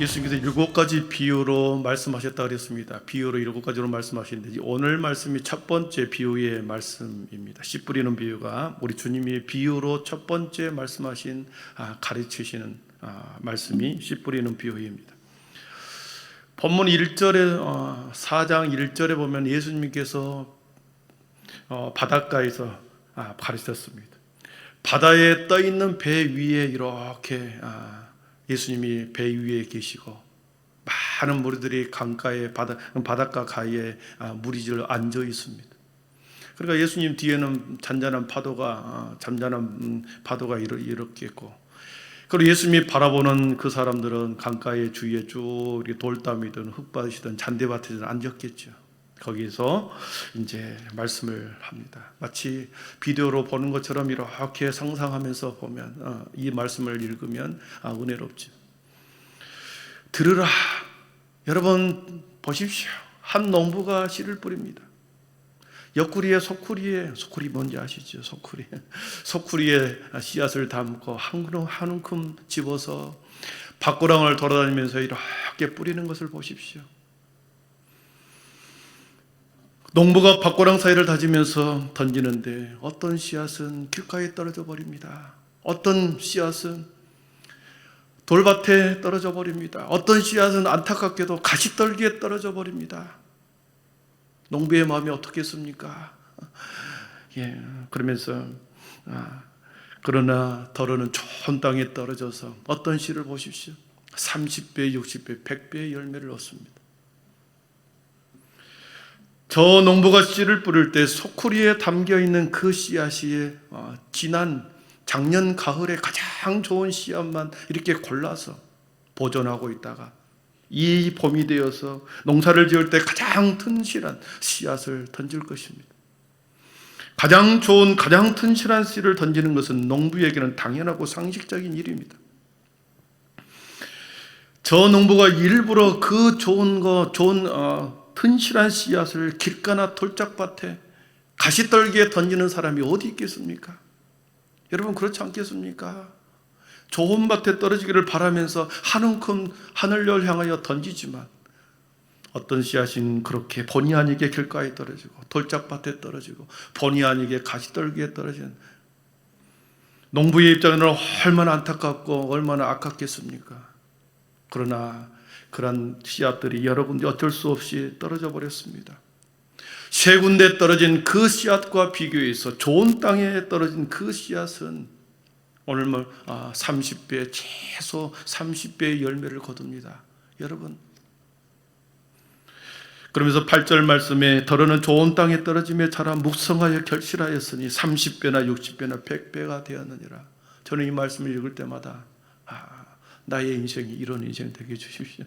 예수님께서 7가지 비유로 말씀하셨다 그랬습니다. 비유로 7가지로 말씀하시는데 오늘 말씀이 첫 번째 비유의 말씀입니다. 씨 뿌리는 비유가 우리 주님이 비유로 첫 번째 말씀하신 가르치시는 말씀이 씨 뿌리는 비유입니다. 본문 1절에 4장 1절에 보면 예수님께서 바닷가에서 가르쳤습니다. 바다에 떠 있는 배 위에 이렇게 예수님이 배 위에 계시고 많은 무리들이 강가에 바닷가 가에 무리들 앉아 있습니다. 그러니까 예수님 뒤에는 잔잔한 파도가 이렇게 있고, 그리고 예수님이 바라보는 그 사람들은 강가의 주위에 쭉 돌담이든 흙밭이든 잔디밭이든 앉았겠죠. 거기서 이제 말씀을 합니다. 마치 비디오로 보는 것처럼 이렇게 상상하면서 보면 이 말씀을 읽으면 은혜롭죠. 들으라. 여러분 보십시오. 한 농부가 씨를 뿌립니다. 옆구리에 소쿠리 뭔지 아시죠? 소쿠리에 씨앗을 담고 한 움큼 집어서 밭고랑을 돌아다니면서 이렇게 뿌리는 것을 보십시오. 농부가 밭고랑 사이를 다지면서 던지는데 어떤 씨앗은 길가에 떨어져 버립니다. 어떤 씨앗은 돌밭에 떨어져 버립니다. 어떤 씨앗은 안타깝게도 가시떨기에 떨어져 버립니다. 농부의 마음이 어떻겠습니까? 그러면서 그러나 더러는 좋은 땅에 떨어져서 어떤 씨를 보십시오. 30배, 60배, 100배의 열매를 얻습니다. 저 농부가 씨를 뿌릴 때 소쿠리에 담겨있는 그 씨앗이 지난 작년 가을에 가장 좋은 씨앗만 이렇게 골라서 보존하고 있다가 이 봄이 되어서 농사를 지을 때 가장 튼실한 씨앗을 던질 것입니다. 가장 좋은, 가장 튼실한 씨를 던지는 것은 농부에게는 당연하고 상식적인 일입니다. 저 농부가 일부러 그 좋은 튼실한 씨앗을 길가나 돌짝밭에 가시떨기에 던지는 사람이 어디 있겠습니까? 여러분 그렇지 않겠습니까? 좋은 밭에 떨어지기를 바라면서 한 움큼 하늘을 향하여 던지지만 어떤 씨앗은 그렇게 본의 아니게 길가에 떨어지고 돌짝밭에 떨어지고 본의 아니게 가시떨기에 떨어지는 농부의 입장에는 얼마나 안타깝고 얼마나 아깝겠습니까? 그러나 그런 씨앗들이 여러 군데 어쩔 수 없이 떨어져 버렸습니다. 세 군데 떨어진 그 씨앗과 비교해서 좋은 땅에 떨어진 그 씨앗은 오늘 30배, 최소 30배의 열매를 거둡니다. 여러분, 그러면서 8절 말씀에 더러는 좋은 땅에 떨어지며 자라 묵성하여 결실하였으니 30배나 60배나 100배가 되었느니라. 저는 이 말씀을 읽을 때마다 나의 인생이 이런 인생 되게 해주십시오.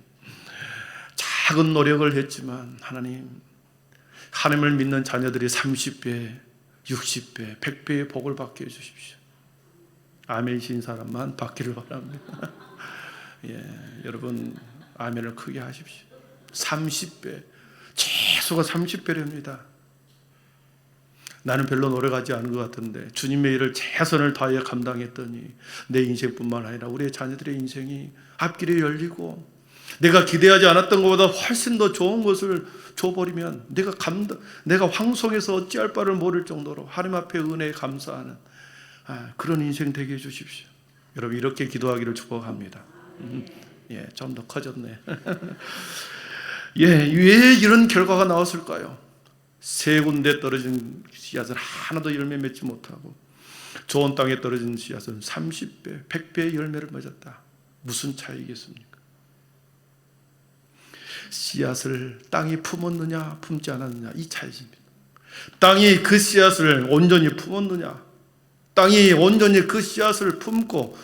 작은 노력을 했지만 하나님을 믿는 자녀들이 30배, 60배, 100배의 복을 받게 해주십시오. 아멘이신 사람만 받기를 바랍니다. 여러분 아멘을 크게 하십시오. 30배, 최소가 30배랍니다. 나는 별로 노력하지 않은 것 같은데 주님의 일을 최선을 다해 감당했더니 내 인생뿐만 아니라 우리의 자녀들의 인생이 앞길이 열리고 내가 기대하지 않았던 것보다 훨씬 더 좋은 것을 줘버리면 내가 황송해서 어찌할 바를 모를 정도로 하나님 앞에 은혜에 감사하는 그런 인생 되게 해주십시오. 여러분 이렇게 기도하기를 축복합니다. 좀 더 커졌네. 왜 이런 결과가 나왔을까요? 세 군데 떨어진 씨앗은 하나도 열매 맺지 못하고 좋은 땅에 떨어진 씨앗은 30배, 100배의 열매를 맺었다. 무슨 차이겠습니까? 씨앗을 땅이 품었느냐 품지 않았느냐 이 차이입니다. 땅이 그 씨앗을 온전히 품었느냐, 땅이 온전히 그 씨앗을 품고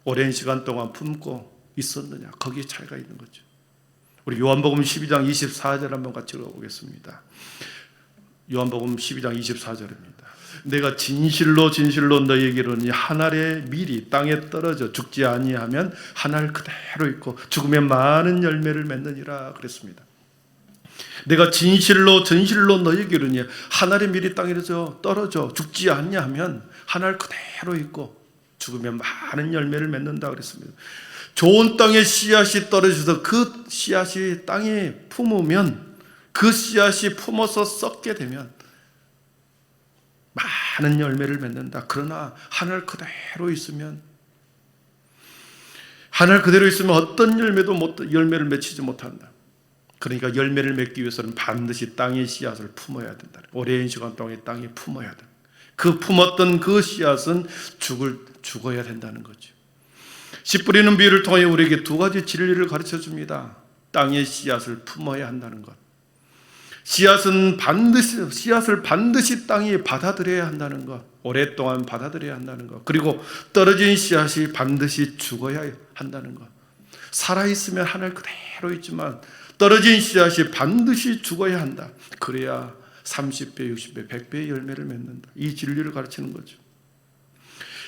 오랜 시간 동안 품고 있었느냐, 거기에 차이가 있는 거죠. 우리 요한복음 12장 24절 한번 같이 읽어보겠습니다. 요한복음 12장 24절입니다. 내가 진실로 너희에게 이르노니 한 알의 밀이 땅에 떨어져 죽지 아니하면 한 알 그대로 있고 죽으면 많은 열매를 맺느니라 그랬습니다. 내가 진실로 너희에게 이르노니 한 알의 밀이 땅에 떨어져 죽지 아니하면 한 알 그대로 있고 죽으면 많은 열매를 맺는다 그랬습니다. 좋은 땅에 씨앗이 떨어져서 그 씨앗이 땅에 품으면, 그 씨앗이 품어서 썩게 되면 많은 열매를 맺는다. 그러나 하늘 그대로 있으면 어떤 열매를 맺히지 못한다. 그러니까 열매를 맺기 위해서는 반드시 땅의 씨앗을 품어야 된다. 오랜 시간 동안 땅에 품어야 된다. 그 품었던 그 씨앗은 죽어야 된다는 거죠. 씨 뿌리는 비유를 통해 우리에게 두 가지 진리를 가르쳐 줍니다. 땅의 씨앗을 품어야 한다는 것, 씨앗을 반드시 땅이 받아들여야 한다는 것, 오랫동안 받아들여야 한다는 것, 그리고 떨어진 씨앗이 반드시 죽어야 한다는 것. 살아있으면 하늘 그대로 있지만 떨어진 씨앗이 반드시 죽어야 한다. 그래야 30배, 60배, 100배의 열매를 맺는다. 이 진리를 가르치는 거죠.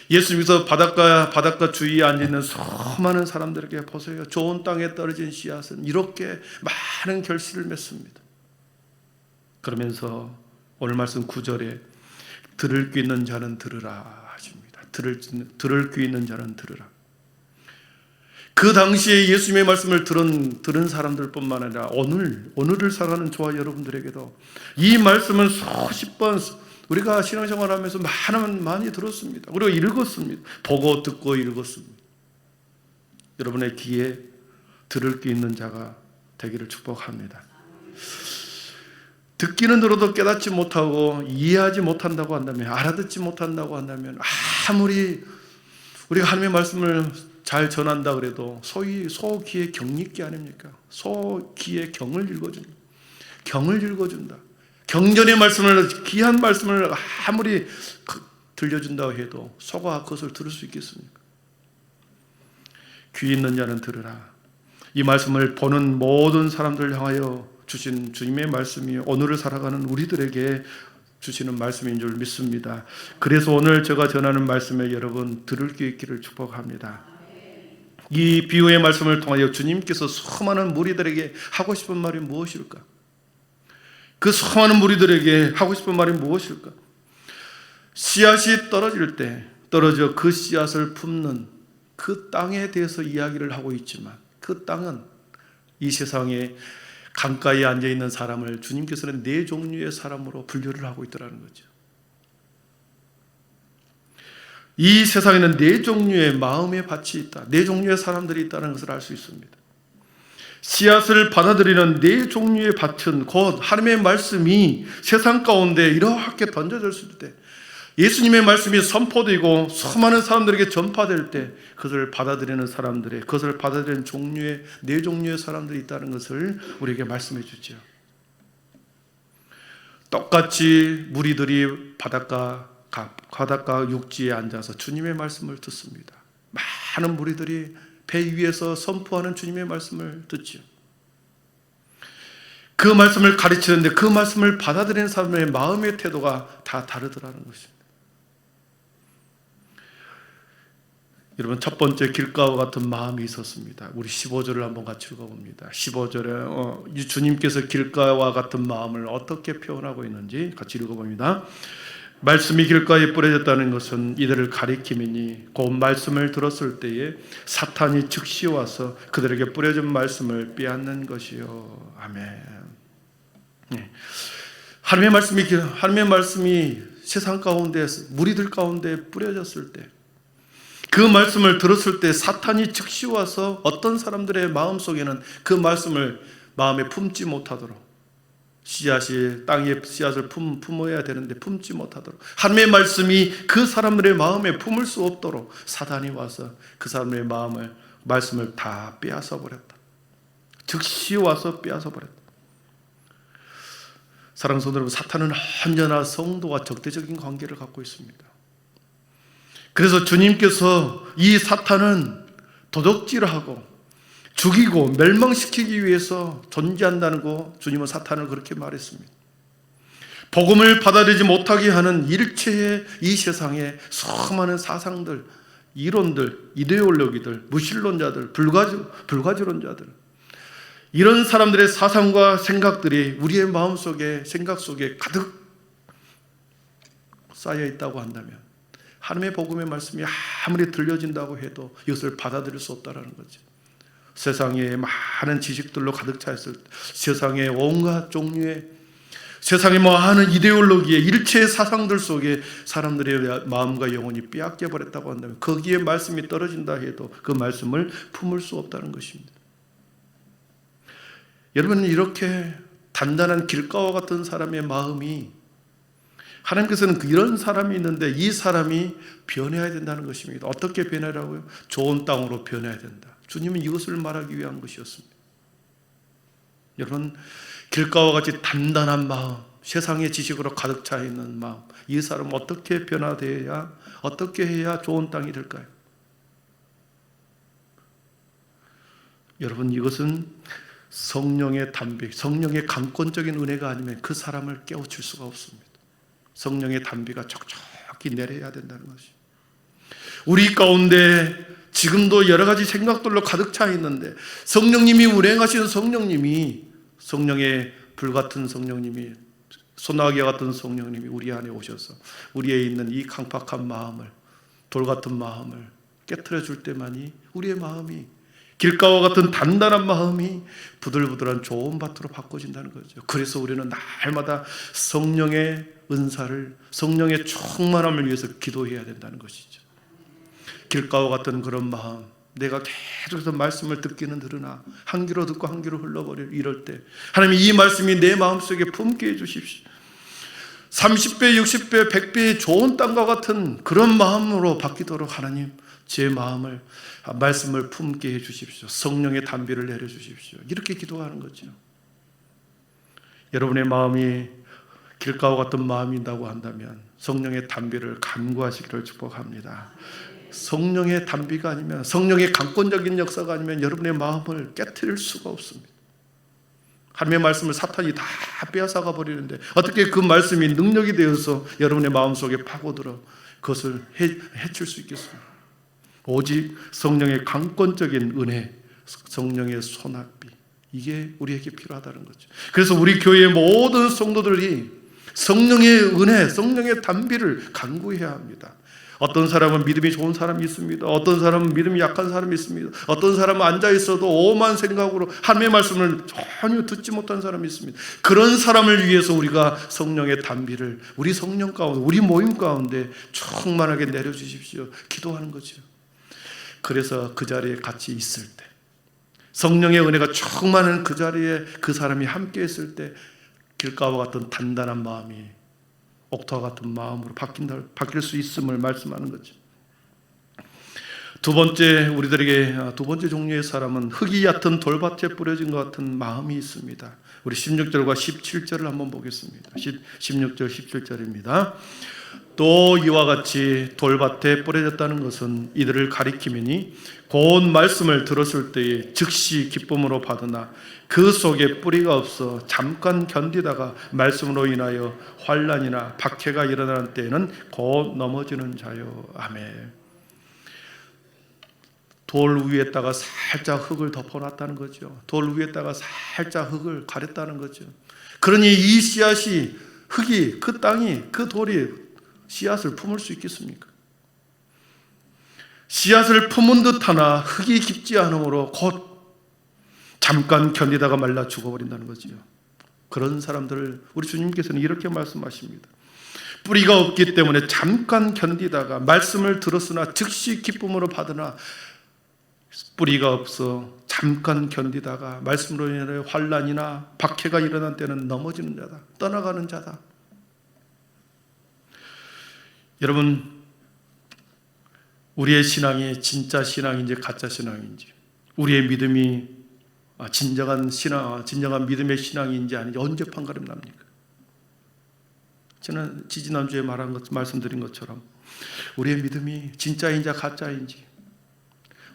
예수님께서 바닷가 주위에 앉아있는 수많은 사람들에게 보세요. 좋은 땅에 떨어진 씨앗은 이렇게 많은 결실을 맺습니다. 그러면서 오늘 말씀 9절에 들을 귀 있는 자는 들으라 하십니다. 들을 귀 있는 자는 들으라. 그 당시에 예수님의 말씀을 들은 사람들뿐만 아니라 오늘을 살아가는 저와 여러분들에게도 이 말씀은 수십 번 우리가 신앙생활하면서 많이 들었습니다. 우리가 읽었습니다. 보고 듣고 읽었습니다. 여러분의 귀에 들을 귀 있는 자가 되기를 축복합니다. 듣기는 들어도 깨닫지 못하고 이해하지 못한다고 한다면, 알아듣지 못한다고 한다면, 아무리 우리가 하나님의 말씀을 잘 전한다 그래도 소위 소귀의 경리기 아닙니까? 소귀의 경을 읽어준다. 경전의 말씀을, 귀한 말씀을 아무리 들려준다고 해도 소가 그것을 들을 수 있겠습니까? 귀 있는 자는 들으라. 이 말씀을 보는 모든 사람들 향하여 주신 주님의 말씀이 오늘을 살아가는 우리들에게 주시는 말씀인 줄 믿습니다. 그래서 오늘 제가 전하는 말씀에 여러분 들을 귀 있기를 축복합니다. 이 비유의 말씀을 통하여 주님께서 수많은 무리들에게 하고 싶은 말이 무엇일까? 그 수많은 무리들에게 하고 싶은 말이 무엇일까? 씨앗이 떨어져 그 씨앗을 품는 그 땅에 대해서 이야기를 하고 있지만, 그 땅은 이 세상에 강가에 앉아있는 사람을 주님께서는 네 종류의 사람으로 분류를 하고 있더라는 거죠. 이 세상에는 네 종류의 마음의 밭이 있다. 네 종류의 사람들이 있다는 것을 알 수 있습니다. 씨앗을 받아들이는 네 종류의 밭은 곧 하나님의 말씀이 세상 가운데 이렇게 던져졌을 때, 예수님의 말씀이 선포되고 수많은 사람들에게 전파될 때 그것을 받아들이는 종류의 네 종류의 사람들이 있다는 것을 우리에게 말씀해 주죠. 똑같이 무리들이 바닷가 육지에 앉아서 주님의 말씀을 듣습니다. 많은 무리들이 배 위에서 선포하는 주님의 말씀을 듣죠. 그 말씀을 가르치는데 그 말씀을 받아들이는 사람의 마음의 태도가 다 다르더라는 것입니다. 여러분, 첫 번째 길가와 같은 마음이 있었습니다. 우리 15절을 한번 같이 읽어봅니다. 15절에 주님께서 길가와 같은 마음을 어떻게 표현하고 있는지 같이 읽어봅니다. 말씀이 길가에 뿌려졌다는 것은 이들을 가리킴이니 곧 말씀을 들었을 때에 사탄이 즉시 와서 그들에게 뿌려진 말씀을 빼앗는 것이요. 아멘. 네. 하나님의 말씀이 세상 가운데, 무리들 가운데 뿌려졌을 때, 그 말씀을 들었을 때 사탄이 즉시 와서 어떤 사람들의 마음속에는 그 말씀을 마음에 품지 못하도록, 땅에 씨앗을 품어야 되는데 품지 못하도록, 하나님의 말씀이 그 사람들의 마음에 품을 수 없도록 사탄이 와서 그 사람의 말씀을 다 빼앗아 버렸다. 즉시 와서 빼앗아 버렸다. 사랑하는 성도 여러분, 사탄은 언제나 성도와 적대적인 관계를 갖고 있습니다. 그래서 주님께서 이 사탄은 도적질하고 죽이고 멸망시키기 위해서 존재한다는 거, 주님은 사탄을 그렇게 말했습니다. 복음을 받아들이지 못하게 하는 일체의 이 세상에 수많은 사상들, 이론들, 이데올로기들, 무신론자들, 불가지론자들, 이런 사람들의 사상과 생각들이 우리의 마음속에, 생각 속에 가득 쌓여 있다고 한다면 하나님의 복음의 말씀이 아무리 들려진다고 해도 이것을 받아들일 수 없다는 거죠. 세상에 많은 지식들로 가득 차 있을 때, 세상에 온갖 종류의, 세상에 많은 이데올로기에 일체의 사상들 속에 사람들의 마음과 영혼이 빼앗겨 버렸다고 한다면, 거기에 말씀이 떨어진다 해도 그 말씀을 품을 수 없다는 것입니다. 여러분, 이렇게 단단한 길가와 같은 사람의 마음이, 하나님께서는 이런 사람이 있는데 이 사람이 변해야 된다는 것입니다. 어떻게 변하라고요? 좋은 땅으로 변해야 된다. 주님은 이것을 말하기 위한 것이었습니다. 여러분, 길가와 같이 단단한 마음, 세상의 지식으로 가득 차 있는 마음, 이 사람은 어떻게 변화되어야, 어떻게 해야 좋은 땅이 될까요? 여러분, 이것은 성령의 담비, 성령의 강권적인 은혜가 아니면 그 사람을 깨우칠 수가 없습니다. 성령의 담비가 촉촉히 내려야 된다는 것이. 우리 가운데 지금도 여러 가지 생각들로 가득 차 있는데, 성령님이 운행하시는 성령님이, 성령의 불같은 성령님이, 소나기와 같은 성령님이 우리 안에 오셔서 우리에 있는 이 강팍한 마음을, 돌같은 마음을 깨트려 줄 때만이 우리의 마음이, 길가와 같은 단단한 마음이 부들부들한 좋은 밭으로 바꿔진다는 거죠. 그래서 우리는 날마다 성령의 은사를, 성령의 충만함을 위해서 기도해야 된다는 것이죠. 길가와 같은 그런 마음, 내가 계속해서 말씀을 듣기는 들으나 한 귀로 듣고 한 귀로 흘러버릴 이럴 때, 하나님 이 말씀이 내 마음속에 품게 해주십시오. 30배, 60배, 100배의 좋은 땅과 같은 그런 마음으로 바뀌도록 하나님 제 마음을, 말씀을 품게 해주십시오. 성령의 담비를 내려주십시오. 이렇게 기도하는 거죠. 여러분의 마음이 길가와 같은 마음이라고 한다면 성령의 담비를 간구하시기를 축복합니다. 성령의 담비가 아니면, 성령의 강권적인 역사가 아니면 여러분의 마음을 깨트릴 수가 없습니다. 하나님의 말씀을 사탄이 다 빼앗아가 버리는데 어떻게 그 말씀이 능력이 되어서 여러분의 마음속에 파고들어 그것을 해칠 수 있겠습니까? 오직 성령의 강권적인 은혜, 성령의 소낙비, 이게 우리에게 필요하다는 거죠. 그래서 우리 교회의 모든 성도들이 성령의 은혜, 성령의 담비를 간구해야 합니다. 어떤 사람은 믿음이 좋은 사람이 있습니다. 어떤 사람은 믿음이 약한 사람이 있습니다. 어떤 사람은 앉아있어도 오만 생각으로 하나님의 말씀을 전혀 듣지 못한 사람이 있습니다. 그런 사람을 위해서 우리가 성령의 담비를 우리 성령 가운데, 우리 모임 가운데 충만하게 내려주십시오. 기도하는 거죠. 그래서 그 자리에 같이 있을 때, 성령의 은혜가 충만한 그 자리에 그 사람이 함께 있을 때 길가와 같은 단단한 마음이 옥토와 같은 마음으로 바뀔 수 있음을 말씀하는 거죠. 두 번째, 우리들에게 두 번째 종류의 사람은 흙이 얕은 돌밭에 뿌려진 것 같은 마음이 있습니다. 우리 16절과 17절을 한번 보겠습니다. 16절, 17절입니다. 또 이와 같이 돌밭에 뿌려졌다는 것은 이들을 가리키미니 고운 말씀을 들었을 때에 즉시 기쁨으로 받으나 그 속에 뿌리가 없어 잠깐 견디다가 말씀으로 인하여 환난이나 박해가 일어나는 때에는 곧 넘어지는 자요. 아멘. 돌 위에다가 살짝 흙을 덮어놨다는 거죠. 돌 위에다가 살짝 흙을 가렸다는 거죠. 그러니 이 씨앗이, 흙이, 그 땅이, 그 돌이 씨앗을 품을 수 있겠습니까? 씨앗을 품은 듯하나 흙이 깊지 않으므로 곧 잠깐 견디다가 말라 죽어버린다는 거지요. 그런 사람들을 우리 주님께서는 이렇게 말씀하십니다. 뿌리가 없기 때문에 잠깐 견디다가 말씀을 들었으나 즉시 기쁨으로 받으나 뿌리가 없어 잠깐 견디다가 말씀으로 인해 환난이나 박해가 일어난 때는 넘어지는 자다, 떠나가는 자다. 여러분, 우리의 신앙이 진짜 신앙인지 가짜 신앙인지, 우리의 믿음이 진정한 신앙, 진정한 믿음의 신앙인지 아닌지 언제 판가름 납니까? 저는 지지난주에 말씀드린 것처럼 우리의 믿음이 진짜인지 가짜인지,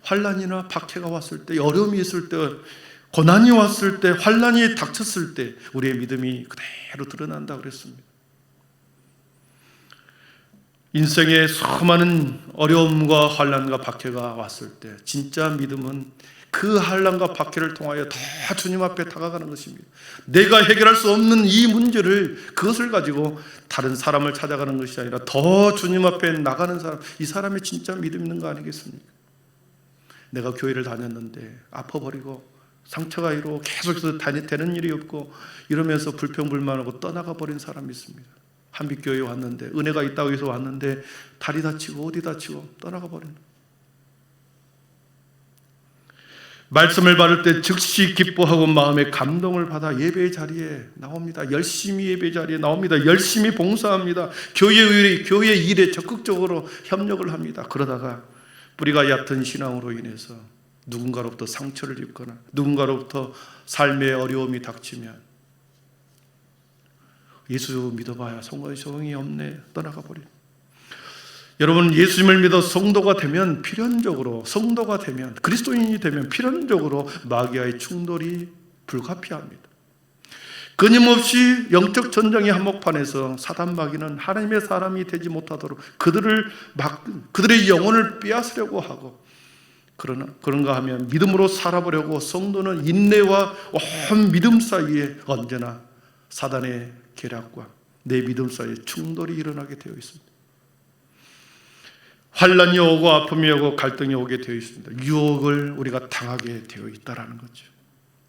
환난이나 박해가 왔을 때, 어려움이 있을 때, 고난이 왔을 때, 환난이 닥쳤을 때 우리의 믿음이 그대로 드러난다 그랬습니다. 인생의 수많은 어려움과 환난과 박해가 왔을 때 진짜 믿음은 그 한란과 박해를 통하여 다 주님 앞에 다가가는 것입니다. 내가 해결할 수 없는 이 문제를, 그것을 가지고 다른 사람을 찾아가는 것이 아니라 더 주님 앞에 나가는 사람, 이 사람이 진짜 믿음 있는 거 아니겠습니까? 내가 교회를 다녔는데 아파버리고 상처가 이루고 계속해서 되는 일이 없고 이러면서 불평불만하고 떠나가 버린 사람이 있습니다. 한빛교회에 왔는데, 은혜가 있다고 해서 왔는데 다리 다치고 어디 다치고 떠나가 버리는. 말씀을 받을 때 즉시 기뻐하고 마음에 감동을 받아 예배 자리에 나옵니다. 열심히 예배 자리에 나옵니다. 열심히 봉사합니다. 교회 일에 적극적으로 협력을 합니다. 그러다가 뿌리가 얕은 신앙으로 인해서 누군가로부터 상처를 입거나 누군가로부터 삶의 어려움이 닥치면 예수 믿어봐야 소용이 없네, 떠나가 버린. 여러분, 예수님을 믿어 성도가 되면 필연적으로, 성도가 되면, 그리스도인이 되면 필연적으로 마귀와의 충돌이 불가피합니다. 끊임없이 영적 전쟁의 한복판에서 사단 마귀는 하나님의 사람이 되지 못하도록 그들의 영혼을 빼앗으려고 하고, 그런가 하면 믿음으로 살아보려고 성도는 인내와 온 믿음 사이에 언제나 사단의 계략과 내 믿음 사이에 충돌이 일어나게 되어 있습니다. 환난이 오고 아픔이 오고 갈등이 오게 되어 있습니다. 유혹을 우리가 당하게 되어 있다는 거죠.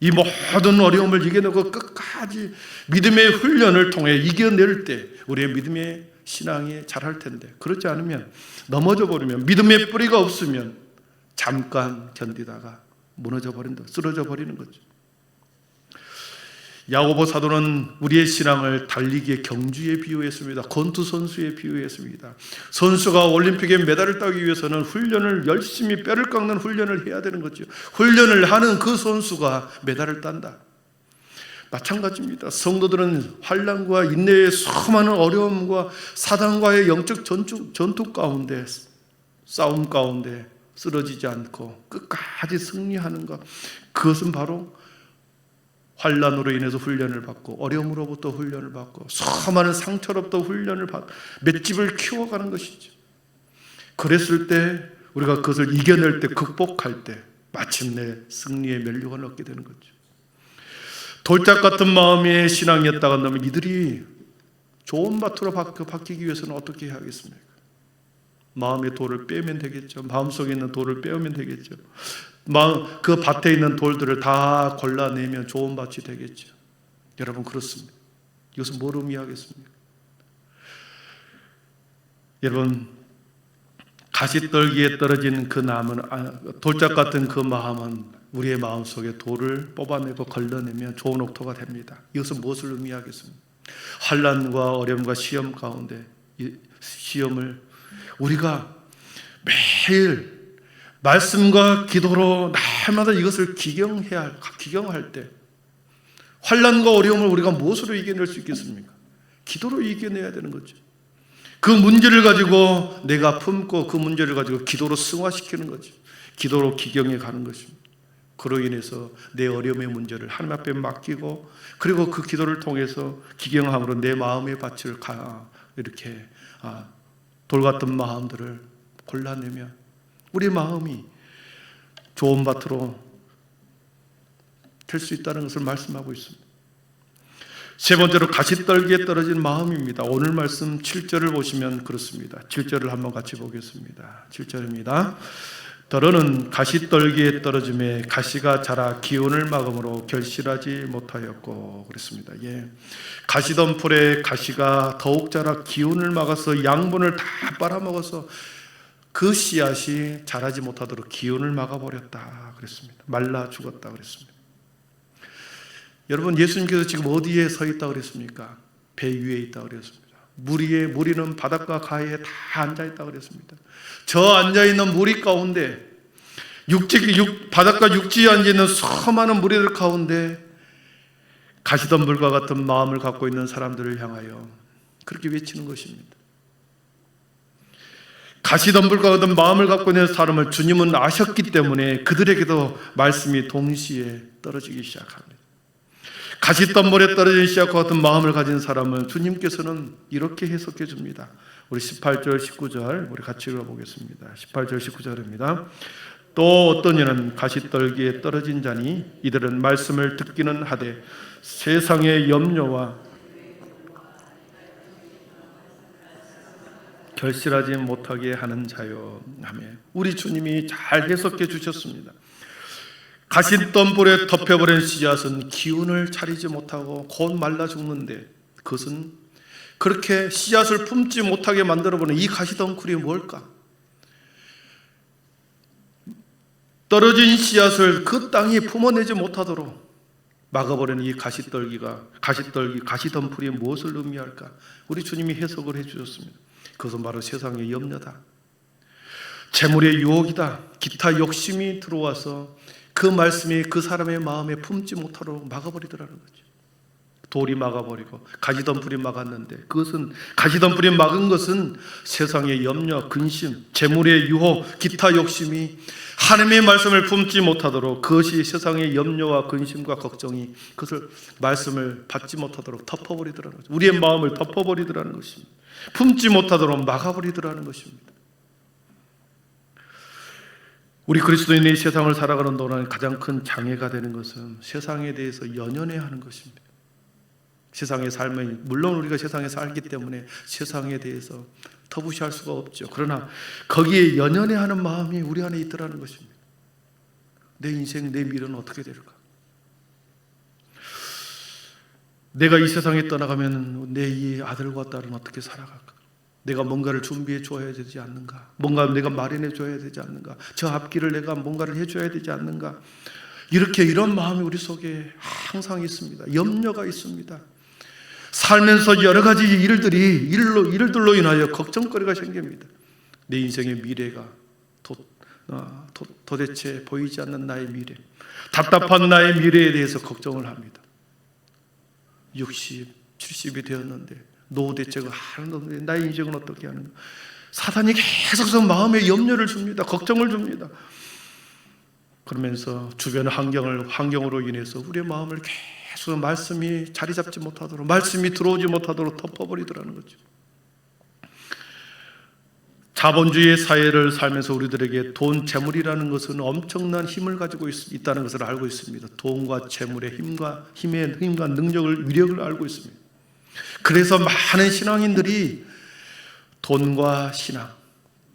이 모든 어려움을 이겨내고 끝까지 믿음의 훈련을 통해 이겨낼 때 우리의 믿음의 신앙이 자랄 텐데, 그렇지 않으면, 넘어져 버리면, 믿음의 뿌리가 없으면 잠깐 견디다가 무너져 버린다, 쓰러져 버리는 거죠. 야고보 사도는 우리의 신앙을 달리기의 경주에 비유했습니다. 권투 선수에 비유했습니다. 선수가 올림픽에 메달을 따기 위해서는 훈련을 열심히, 뼈를 깎는 훈련을 해야 되는 거죠. 훈련을 하는 그 선수가 메달을 딴다. 마찬가지입니다. 성도들은 환난과 인내의 수많은 어려움과 사단과의 영적 전투 가운데, 싸움 가운데 쓰러지지 않고 끝까지 승리하는 것, 그것은 바로 환난으로 인해서 훈련을 받고, 어려움으로부터 훈련을 받고, 수많은 상처로부터 훈련을 받고 맷집을 키워가는 것이죠. 그랬을 때 우리가 그것을 이겨낼 때, 극복할 때 마침내 승리의 면류관을 얻게 되는 거죠. 돌짝 같은 마음의 신앙이었다가 너무 이들이 좋은 밭으로 바뀌기 위해서는 어떻게 해야 하겠습니까? 마음의 돌을 빼면 되겠죠. 마음속에 있는 돌을 빼면 되겠죠. 그 밭에 있는 돌들을 다 골라내면 좋은 밭이 되겠죠. 여러분, 그렇습니다. 이것은 뭘 의미하겠습니까? 여러분, 가시떨기에 떨어진 그 나무는, 돌짝 같은 그 마음은 우리의 마음속에 돌을 뽑아내고 걸러내면 좋은 옥토가 됩니다. 이것은 무엇을 의미하겠습니까? 환난과 어려움과 시험 가운데, 이 시험을 우리가 매일 말씀과 기도로 날마다 이것을 기경할 때, 환난과 어려움을 우리가 무엇으로 이겨낼 수 있겠습니까? 기도로 이겨내야 되는 거죠. 그 문제를 가지고 내가 품고 그 문제를 가지고 기도로 승화시키는 거죠. 기도로 기경해 가는 것입니다. 그로 인해서 내 어려움의 문제를 하나님 앞에 맡기고, 그리고 그 기도를 통해서 기경함으로 내 마음의 밭을 이렇게 돌 같은 마음들을 골라내면 우리 마음이 좋은 밭으로 될 수 있다는 것을 말씀하고 있습니다. 세 번째로 가시떨기에 떨어진 마음입니다. 오늘 말씀 7절을 보시면 그렇습니다. 7절을 한번 같이 보겠습니다. 7절입니다. 더러는 가시떨기에 떨어짐에 가시가 자라 기운을 막음으로 결실하지 못하였고, 그랬습니다. 예. 가시던 풀에 가시가 더욱 자라 기운을 막아서 양분을 다 빨아먹어서 그 씨앗이 자라지 못하도록 기운을 막아버렸다 그랬습니다. 말라 죽었다 그랬습니다. 여러분, 예수님께서 지금 어디에 서 있다고 그랬습니까? 배 위에 있다고 그랬습니다. 무리는 바닷가 가해에 다 앉아있다고 그랬습니다. 저 앉아있는 무리 가운데, 바닷가 육지에 앉아있는 수많은 무리들 가운데 가시덤불과 같은 마음을 갖고 있는 사람들을 향하여 그렇게 외치는 것입니다. 가시덤불과 같은 마음을 갖고 있는 사람을 주님은 아셨기 때문에 그들에게도 말씀이 동시에 떨어지기 시작합니다. 가시덤불에 떨어진 씨앗과 같은 마음을 가진 사람은 주님께서는 이렇게 해석해 줍니다. 우리 18절 19절 우리 같이 읽어보겠습니다. 18절 19절입니다. 또 어떤 이는 가시떨기에 떨어진 자니 이들은 말씀을 듣기는 하되 세상의 염려와 결실하지 못하게 하는 자요. 아멘. 우리 주님이 잘 해석해 주셨습니다. 가시던 불에 덮여버린 씨앗은 기운을 차리지 못하고 곧 말라 죽는데, 그것은 그렇게 씨앗을 품지 못하게 만들어버린 이 가시덩굴이 뭘까? 떨어진 씨앗을 그 땅이 품어내지 못하도록 막아버리는 이 가시덤불이 무엇을 의미할까? 우리 주님이 해석을 해주셨습니다. 그것은 바로 세상의 염려다, 재물의 유혹이다, 기타 욕심이 들어와서 그 말씀이 그 사람의 마음에 품지 못하도록 막아버리더라는 거죠. 돌이 막아버리고 가시덤불이 막았는데, 그것은 가시덤불이 막은 것은 세상의 염려, 근심, 재물의 유혹, 기타 욕심이 하나님의 말씀을 품지 못하도록, 그것이 세상의 염려와 근심과 걱정이 그것을 말씀을 받지 못하도록 덮어버리더라는 거죠. 우리의 마음을 덮어버리더라는 것입니다. 품지 못하도록 막아버리더라는 것입니다. 우리 그리스도인이 세상을 살아가는 동안 가장 큰 장애가 되는 것은 세상에 대해서 연연해야 하는 것입니다. 세상의 삶은, 물론 우리가 세상에 살기 때문에 세상에 대해서 터부시할 수가 없죠. 그러나 거기에 연연해 하는 마음이 우리 안에 있더라는 것입니다. 내 인생, 내 미래는 어떻게 될까? 내가 이 세상에 떠나가면 내 이 아들과 딸은 어떻게 살아갈까? 내가 뭔가를 준비해 줘야 되지 않는가? 뭔가 내가 마련해 줘야 되지 않는가? 저 앞길을 내가 뭔가를 해줘야 되지 않는가? 이런 마음이 우리 속에 항상 있습니다. 염려가 있습니다. 살면서 여러 가지 일들로 인하여 걱정거리가 생깁니다. 내 인생의 미래가 도대체 보이지 않는 나의 미래, 답답한 나의 미래에 대해서 걱정을 합니다. 60, 70이 되었는데 노후 대책을 하는데 나의 인생은 어떻게 하는가? 사단이 계속해서 마음에 염려를 줍니다. 걱정을 줍니다. 그러면서 주변 환경으로 인해서 우리의 마음을 계속 말씀이 자리 잡지 못하도록, 말씀이 들어오지 못하도록 덮어버리더라는 거죠. 자본주의 사회를 살면서 우리들에게 돈, 재물이라는 것은 엄청난 힘을 가지고 있다는 것을 알고 있습니다. 돈과 재물의 힘과 능력을, 위력을 알고 있습니다. 그래서 많은 신앙인들이 돈과 신앙,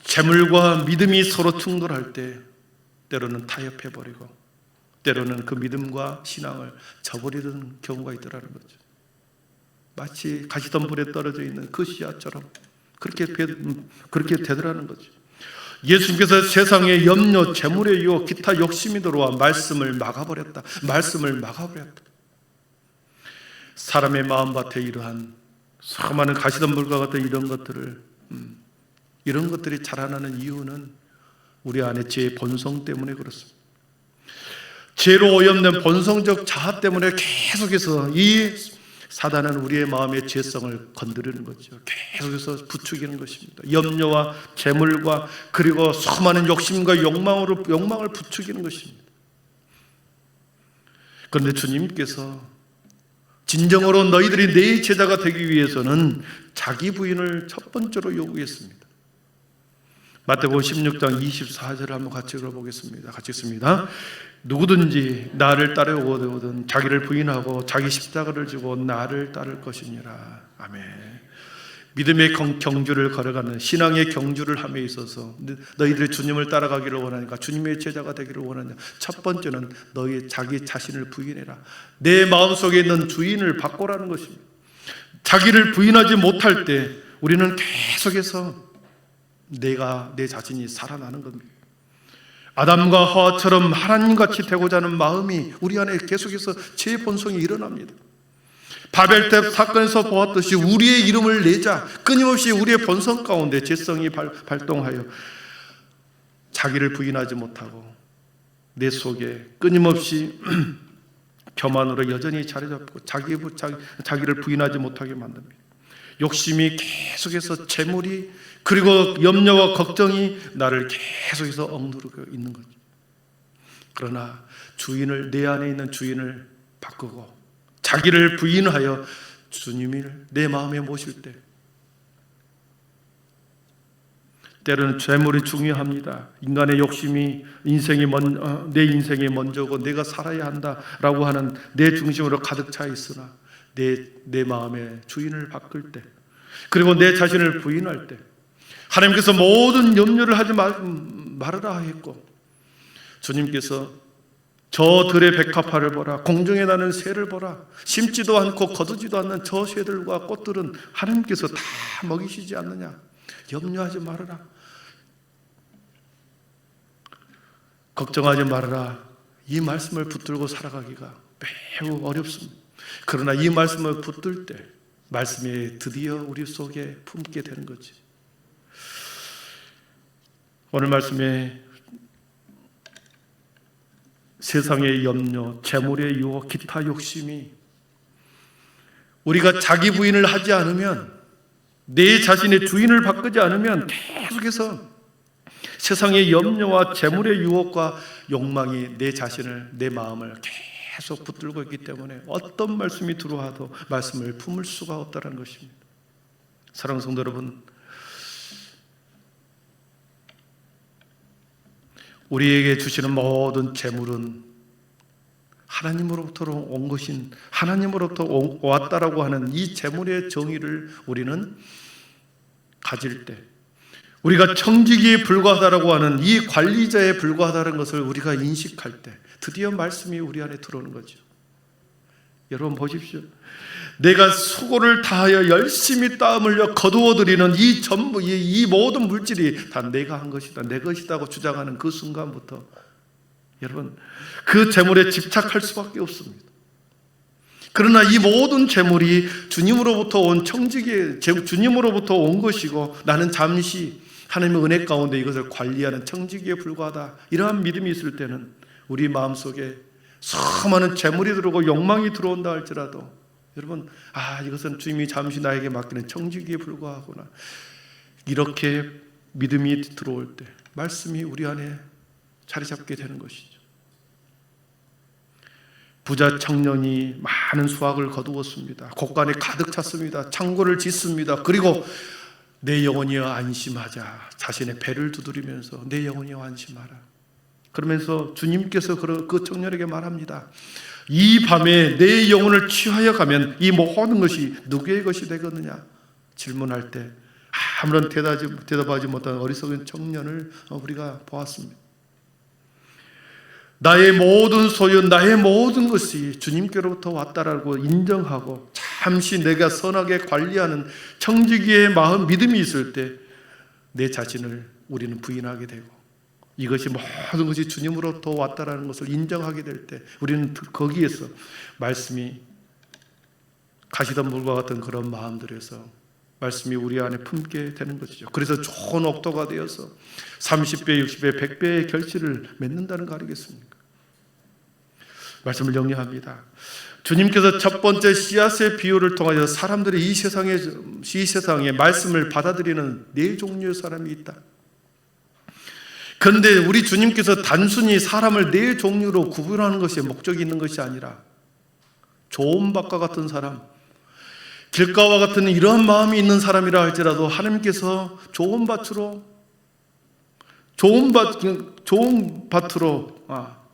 재물과 믿음이 서로 충돌할 때 때로는 타협해버리고 때로는 그 믿음과 신앙을 저버리는 경우가 있더라는 거죠. 마치 가시덤불에 떨어져 있는 그 씨앗처럼 그렇게 되더라는 거죠. 예수님께서 세상의 염려, 재물의 유혹, 기타 욕심이 들어와 말씀을 막아버렸다. 사람의 마음밭에 이러한 수많은 가시덤불과 같은 이런 것들이 자라나는 이유는 우리 안에 죄의 본성 때문에 그렇습니다. 죄로 오염된 본성적 자아 때문에 계속해서 이 사단은 우리의 마음의 죄성을 건드리는 거죠. 계속해서 부추기는 것입니다. 염려와 재물과 그리고 수많은 욕심과 욕망을 부추기는 것입니다. 그런데 주님께서 진정으로 너희들이 내 제자가 되기 위해서는 자기 부인을 첫 번째로 요구했습니다. 마태복음 16장 24절을 한번 같이 읽어보겠습니다. 같이 읽습니다. 누구든지 나를 따르고든 자기를 부인하고 자기 십자가를 지고 나를 따를 것이니라. 아멘. 믿음의 경주를 걸어가는 신앙의 경주를 함에 있어서 너희들이 주님을 따라가기를 원하니까, 주님의 제자가 되기를 원하냐, 첫 번째는 너희 자기 자신을 부인해라. 내 마음속에 있는 주인을 바꾸라는 것입니다. 자기를 부인하지 못할 때 우리는 계속해서 내 자신이 살아나는 겁니다. 아담과 하와처럼 하나님같이 되고자 하는 마음이 우리 안에 계속해서 죄의 본성이 일어납니다. 바벨탑 사건에서 보았듯이 우리의 이름을 내자, 끊임없이 우리의 본성 가운데 죄성이 발동하여 자기를 부인하지 못하고 내 속에 끊임없이 교만으로 여전히 자리 잡고 자기를 부인하지 못하게 만듭니다. 욕심이 계속해서 재물이, 그리고 염려와 걱정이 나를 계속해서 억누르고 있는 거죠. 그러나 내 안에 있는 주인을 바꾸고 자기를 부인하여 주님을 내 마음에 모실 때 때로는 재물이 중요합니다. 인간의 욕심이 내 인생이 먼저고 내가 살아야 한다라고 하는 내 중심으로 가득 차 있으나 내 마음의 주인을 바꿀 때, 그리고 내 자신을 부인할 때 하나님께서 모든 염려를 하지 말아라 했고, 주님께서 저 들의 백합화를 보라, 공중에 나는 새를 보라, 심지도 않고 거두지도 않는 저 새들과 꽃들은 하나님께서 다 먹이시지 않느냐, 염려하지 말아라, 걱정하지 말아라. 이 말씀을 붙들고 살아가기가 매우 어렵습니다. 그러나 이 말씀을 붙들 때 말씀이 드디어 우리 속에 품게 되는 거지. 오늘 말씀에 세상의 염려, 재물의 유혹, 기타 욕심이 우리가 자기 부인을 하지 않으면, 내 자신의 주인을 바꾸지 않으면 계속해서 세상의 염려와 재물의 유혹과 욕망이 내 자신을, 내 마음을 계속 붙들고 있기 때문에 어떤 말씀이 들어와도 말씀을 품을 수가 없다는 것입니다. 사랑하는 성도 여러분, 우리에게 주시는 모든 재물은 하나님으로부터 온 것인, 하나님으로부터 왔다라고 하는 이 재물의 정의를 우리는 가질 때, 우리가 청지기에 불과하다라고 하는 이 관리자에 불과하다는 것을 우리가 인식할 때 드디어 말씀이 우리 안에 들어오는 거죠. 여러분 보십시오. 내가 수고를 다하여 열심히 땀 흘려 거두어들이는 이 전부, 이 모든 물질이 다 내가 한 것이다, 내 것이다고 주장하는 그 순간부터 여러분 그 재물에 집착할 수밖에 없습니다. 그러나 이 모든 재물이 주님으로부터 온 청지기, 주님으로부터 온 것이고 나는 잠시 하나님의 은혜 가운데 이것을 관리하는 청지기에 불과하다, 이러한 믿음이 있을 때는 우리 마음속에 수많은 재물이 들어오고 욕망이 들어온다 할지라도 여러분, 이것은 주님이 잠시 나에게 맡기는 청지기에 불과하구나, 이렇게 믿음이 들어올 때 말씀이 우리 안에 자리 잡게 되는 것이죠. 부자 청년이 많은 수확을 거두었습니다. 곳간에 가득 찼습니다. 창고를 짓습니다. 그리고 내 영혼이여 안심하자, 자신의 배를 두드리면서 내 영혼이여 안심하라. 그러면서 주님께서 그 청년에게 말합니다. 이 밤에 내 영혼을 취하여 가면 이 모든 것이 누구의 것이 되겠느냐 질문할 때 아무런 대답하지 못한 어리석은 청년을 우리가 보았습니다. 나의 모든 소유, 나의 모든 것이 주님께로부터 왔다라고 인정하고 잠시 내가 선하게 관리하는 청지기의 마음, 믿음이 있을 때 내 자신을 우리는 부인하게 되고, 이것이 모든 것이 주님으로부터 왔다라는 것을 인정하게 될 때 우리는 거기에서 말씀이 가시덤불과 같은 그런 마음들에서 말씀이 우리 안에 품게 되는 것이죠. 그래서 좋은 옥토가 되어서 30배, 60배, 100배의 결실을 맺는다는 거 아니겠습니까? 말씀을 정리합니다. 주님께서 첫 번째 씨앗의 비유를 통하여 사람들이 이 세상에 말씀을 받아들이는 네 종류의 사람이 있다. 그런데 우리 주님께서 단순히 사람을 네 종류로 구분하는 것이 목적이 있는 것이 아니라 좋은 밭과 같은 사람, 길가와 같은 이러한 마음이 있는 사람이라 할지라도 하나님께서 좋은 밭으로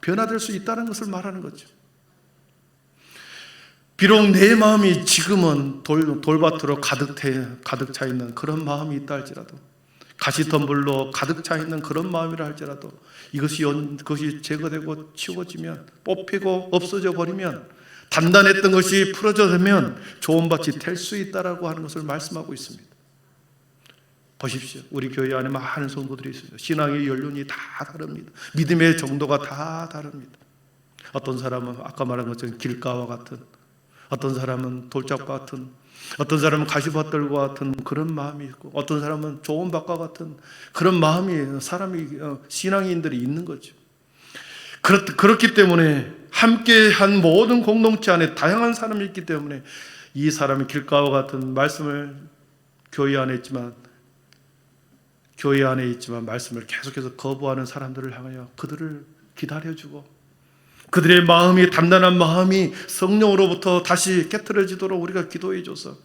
변화될 수 있다는 것을 말하는 거죠. 비록 내 마음이 지금은 돌밭으로 가득 차 있는 그런 마음이 있다 할지라도, 가시덤불로 가득 차 있는 그런 마음이라 할지라도 그것이 제거되고 치워지면, 뽑히고 없어져 버리면, 단단했던 것이 풀어져 되면 좋은 밭이 될 수 있다라고 하는 것을 말씀하고 있습니다. 보십시오. 우리 교회 안에 많은 성도들이 있습니다. 신앙의 연륜이 다 다릅니다. 믿음의 정도가 다 다릅니다. 어떤 사람은 아까 말한 것처럼 길가와 같은, 어떤 사람은 돌짝과 같은, 어떤 사람은 가시밭들과 같은 그런 마음이 있고, 어떤 사람은 좋은 밭과 같은 그런 마음이 신앙인들이 있는 거죠. 그렇기 때문에 함께한 모든 공동체 안에 다양한 사람이 있기 때문에 이 사람이 길가와 같은 말씀을 교회 안에 있지만 말씀을 계속해서 거부하는 사람들을 향하여 그들을 기다려주고, 그들의 마음이, 단단한 마음이 성령으로부터 다시 깨트려지도록 우리가 기도해줘서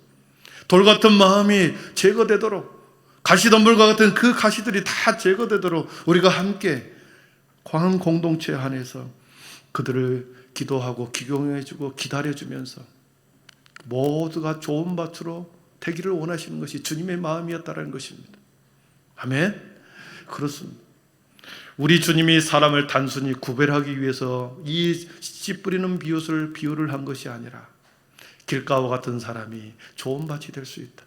돌 같은 마음이 제거되도록, 가시덤불과 같은 그 가시들이 다 제거되도록 우리가 함께 광한 공동체 안에서 그들을 기도하고 기경해주고 기다려주면서 모두가 좋은 밭으로 되기를 원하시는 것이 주님의 마음이었다는 것입니다. 아멘? 그렇습니다. 우리 주님이 사람을 단순히 구별하기 위해서 이 씨 뿌리는 비유를 한 것이 아니라 길가와 같은 사람이 좋은 밭이 될 수 있다.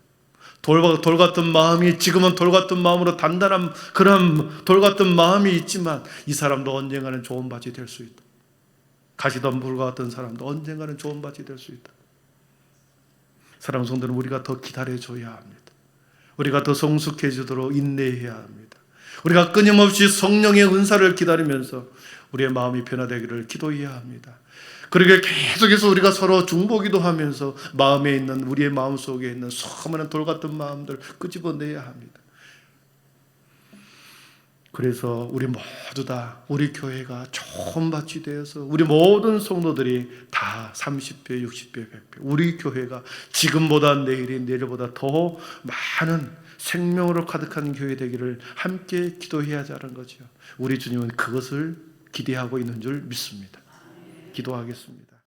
돌 같은 마음이 지금은 돌 같은 마음으로 단단한 그런 돌 같은 마음이 있지만 이 사람도 언젠가는 좋은 밭이 될 수 있다. 가시덤불과 같은 사람도 언젠가는 좋은 밭이 될 수 있다. 사랑하는 성도는 우리가 더 기다려줘야 합니다. 우리가 더 성숙해지도록 인내해야 합니다. 우리가 끊임없이 성령의 은사를 기다리면서 우리의 마음이 변화되기를 기도해야 합니다. 그러게 계속해서 우리가 서로 중보기도 하면서 마음에 있는 우리의 마음 속에 있는 수많은 돌 같은 마음들 끄집어내야 합니다. 그래서 우리 모두 다 우리 교회가 좋은 밭이 되어서 우리 모든 성도들이 다 30배, 60배, 100배 우리 교회가 지금보다 내일보다 더 많은 생명으로 가득한 교회 되기를 함께 기도해야 하자는 거죠. 우리 주님은 그것을 기대하고 있는 줄 믿습니다. 기도하겠습니다.